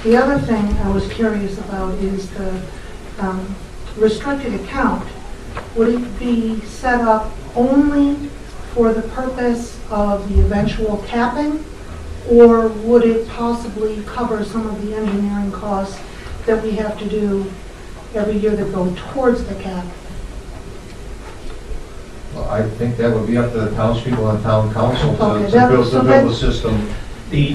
The other thing I was curious about is the restricted account. Would it be set up only for the purpose of the eventual capping, or would it possibly cover some of the engineering costs that we have to do every year that go towards the cap? Well, I think that would be up to the townspeople and town council Okay, to build a system. The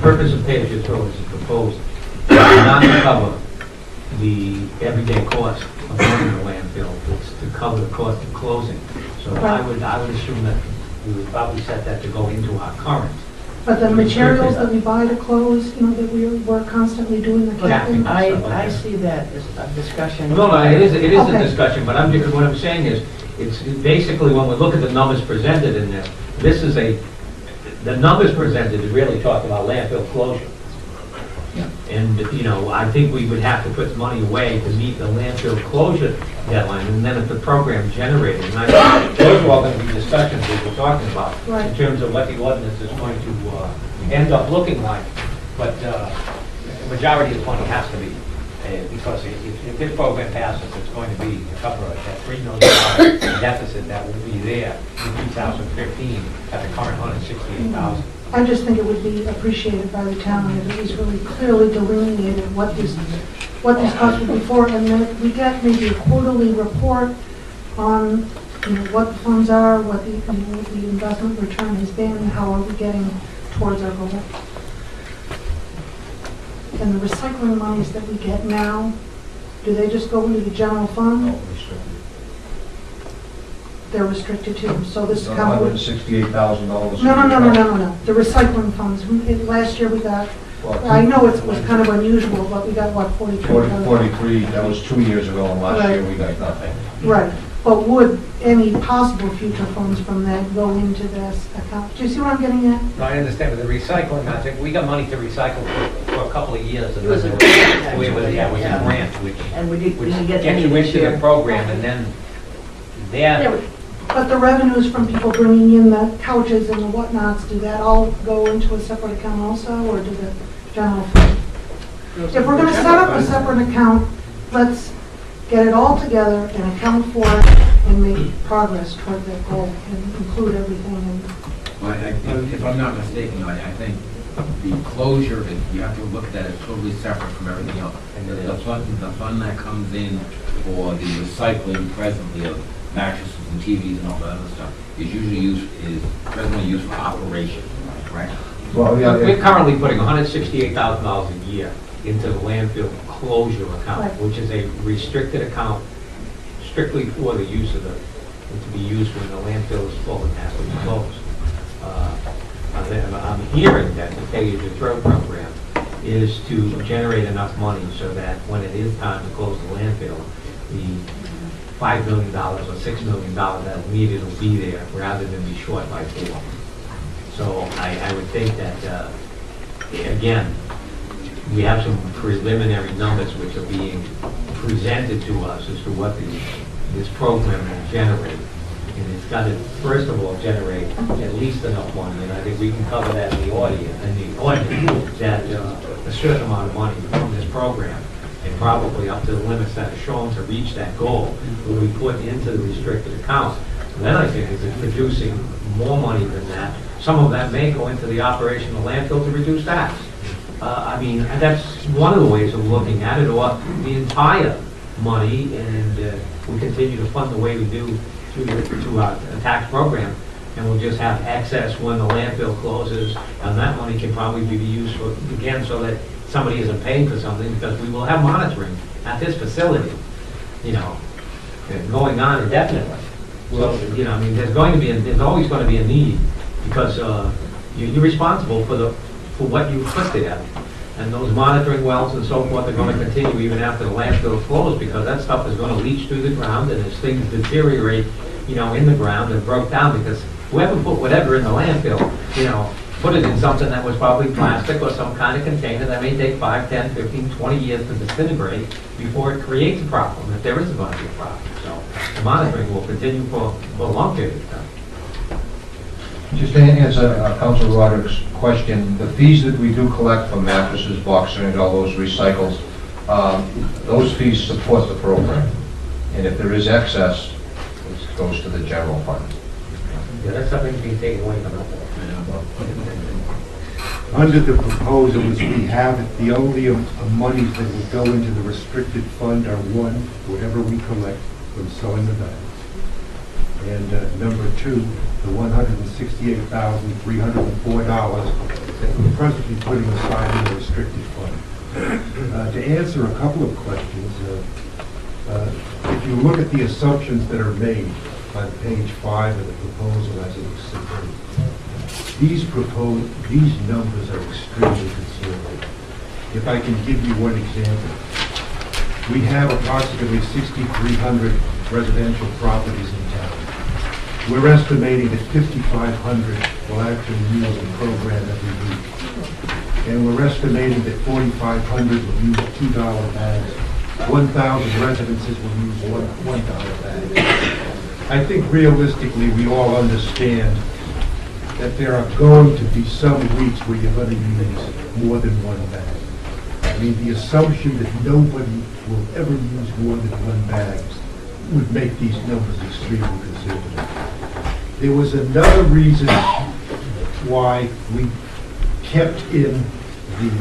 purpose of pay-as-you-throw is proposed not to cover the everyday cost of running the landfill. It's to cover the cost of closing. So I would assume that we would probably set that to go into our current. But the materials that we buy to close, you know, that we're constantly doing the capping? I see that as a discussion. No, it is Okay. a discussion, but what I'm saying is, it's basically when we look at the numbers presented in this is the numbers presented is really talking about landfill closure. Yeah. And, you know, I think we would have to put money away to meet the landfill closure deadline, and then if the program generated, and I think those are all going to be discussions that we're talking about Right. in terms of what the ordinance is going to end up looking like. But the majority of the money has to be, because if this program passes, it's going to be to cover that $3 million deficit that will be there in 2015 at the current $168,000. I just think it would be appreciated by the town if it was really clearly delineated what these costs would be for, and then if we get maybe a quarterly report on, you know, what the funds are, what the, you know, the investment return has been, and how are we getting towards our goal. And the recycling monies that we get now, do they just go into the general fund? They're restricted too, so this account would... $168,000. No. The recycling funds, last year we got, I know it was kind of unusual, but we got, what, 43,000? 43, that was 2 years ago, and last Right. year we got nothing. Right, but would any possible future funds from that go into this account? Do you see what I'm getting at? No, I understand, but the recycling, I think, we got money to recycle for a couple of years. And It was a then grant, it was actually. a Yeah. grant, which And we didn't get gets any you this into year. the program, and then there, But the revenues from people bringing in the couches and the whatnots, do that all go into a separate account also, or do the general fund? If we're gonna set up a separate account, let's get it all together and account for it and make progress toward that goal and include everything in. Well, I think, if I'm not mistaken, I think the closure, you have to look at that as totally separate from everything else. And the fund that comes in for the recycling presently of mattresses and TVs and all that other stuff is usually presently used for operation, right? Well, yeah, we're currently putting $168,000 a year into the landfill closure account, Right. which is a restricted account strictly for the use of to be used when the landfill is full and has to be closed. I'm hearing that the pay-as-you-throw program is to generate enough money so that when it is time to close the landfill, the $5 million or $6 million that's needed will be there rather than be short by 4. So I would think that, again, we have some preliminary numbers which are being presented to us as to what this program will generate. And it's got to, first of all, generate at least enough money, and I think we can cover that in the audience, that a certain amount of money from this program, and probably up to the limits that are shown to reach that goal, will be put into the restricted account. And then I think if it's producing more money than that, some of that may go into the operation of the landfill to reduce tax. I mean, that's one of the ways of looking at it, or the entire money, and we continue to fund the way we do to our tax program, and we'll just have excess when the landfill closes, and that money can probably be used for, again, so that somebody isn't paying for something, because we will have monitoring at this facility, you know, going on indefinitely. So, you know, I mean, there's always going to be a need, because you're responsible for what you put there. And those monitoring wells and so forth are going to continue even after the landfill is closed, because that stuff is going to leach through the ground, and as things deteriorate, you know, in the ground and broke down, because whoever put whatever in the landfill, you know, put it in something that was probably plastic or some kind of container that may take 5, 10, 15, 20 years to disintegrate before it creates a problem, if there is going to be a problem. So the monitoring will continue for a long period of time. Just to answer Council Roderick's question, the fees that we do collect from mattresses, boxing, and all those recycles, those fees support the program. And if there is excess, it goes to the general fund. Yeah, that's something being taken away from us. Under the proposals we have, the only monies that will go into the restricted fund are one, whatever we collect from selling the bags. And number two, the $168,304 that we're presently putting aside in the restricted fund. To answer a couple of questions, if you look at the assumptions that are made on page 5 of the proposal as it was submitted, these numbers are extremely conservative. If I can give you one example, we have approximately 6,300 residential properties in town. We're estimating that 5,500 will actually use the program every week. And we're estimating that 4,500 will use $2 bags. 1,000 residences will use $1 bags. I think realistically, we all understand that there are going to be some weeks where you're going to use more than one bag. I mean, the assumption that nobody will ever use more than one bag would make these numbers extremely conservative. There was another reason why we kept in the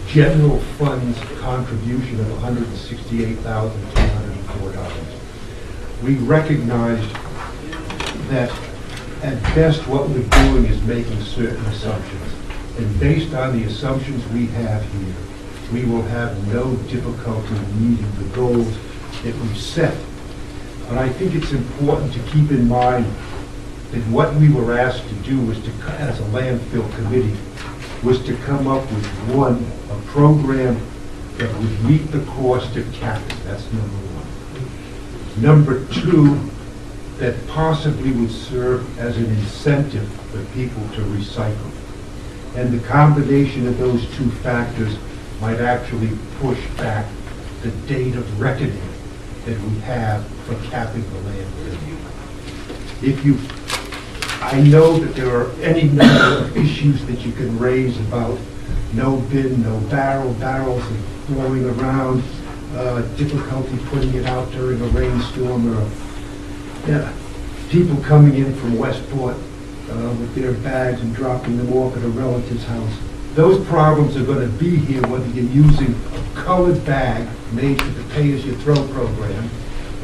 general fund's contribution of $168,204. We recognized that at best what we're doing is making certain assumptions. And based on the assumptions we have here, we will have no difficulty meeting the goals that we've set. But I think it's important to keep in mind that what we were asked to do was to, as a landfill committee, was to come up with one, a program that would meet the cost of capital. That's number one. Number two, that possibly would serve as an incentive for people to recycle. And the combination of those two factors might actually push back the date of reckoning that we have for capping the landfill. I know that there are any number of issues that you can raise about no bin, no barrels flowing around, difficulty putting it out during a rainstorm, or people coming in from Westport with their bags and dropping them off at a relative's house. Those problems are going to be here whether you're using a colored bag made for the pay-as-you-throw program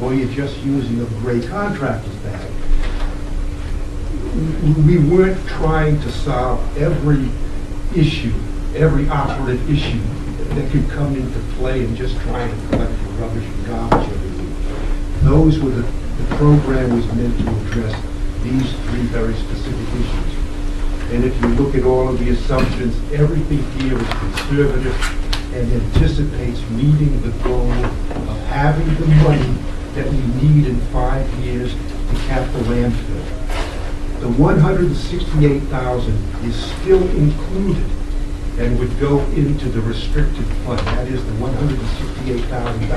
or you're just using a gray contractor's bag. We weren't trying to solve every issue, every operative issue that could come into play and just trying to collect the rubbish and garbage every week. Those were the program was meant to address these three very specific issues. And if you look at all of the assumptions, everything here is conservative and anticipates meeting the goal of having the money that we need in 5 years to cap the landfill. The $168,000 is still included and would go into the restricted fund. That is the $168,000 in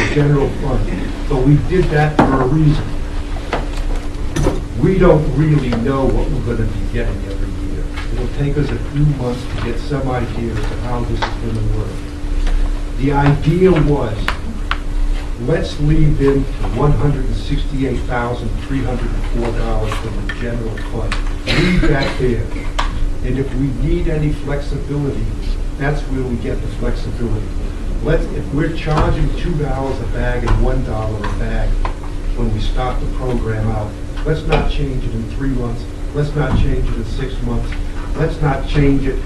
the general fund. But we did that for a reason. We don't really know what we're going to be getting every year. It'll take us a few months to get some idea as to how this is going to work. The idea was, let's leave in $168,304 from the general fund. Leave that there. And if we need any flexibility, that's where we get the flexibility. If we're charging $2 a bag and $1 a bag when we start the program out, let's not change it in 3 months. Let's not change it in 6 months. Let's not change it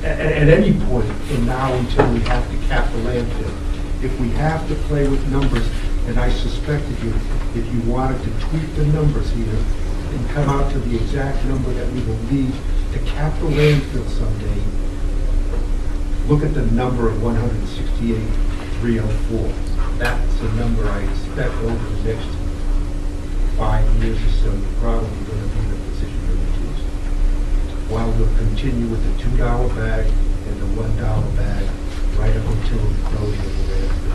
at any point from now until we have to cap the landfill. If we have to play with numbers, and I suspect if you wanted to tweak the numbers here and come out to the exact number that we will need to cap the landfill someday, look at the number of 168,304. That's a number I expect over the next 5 years or so, you're probably going to be in a position to reduce. While we'll continue with the $2 bag and the $1 bag right up until the closure of the landfill.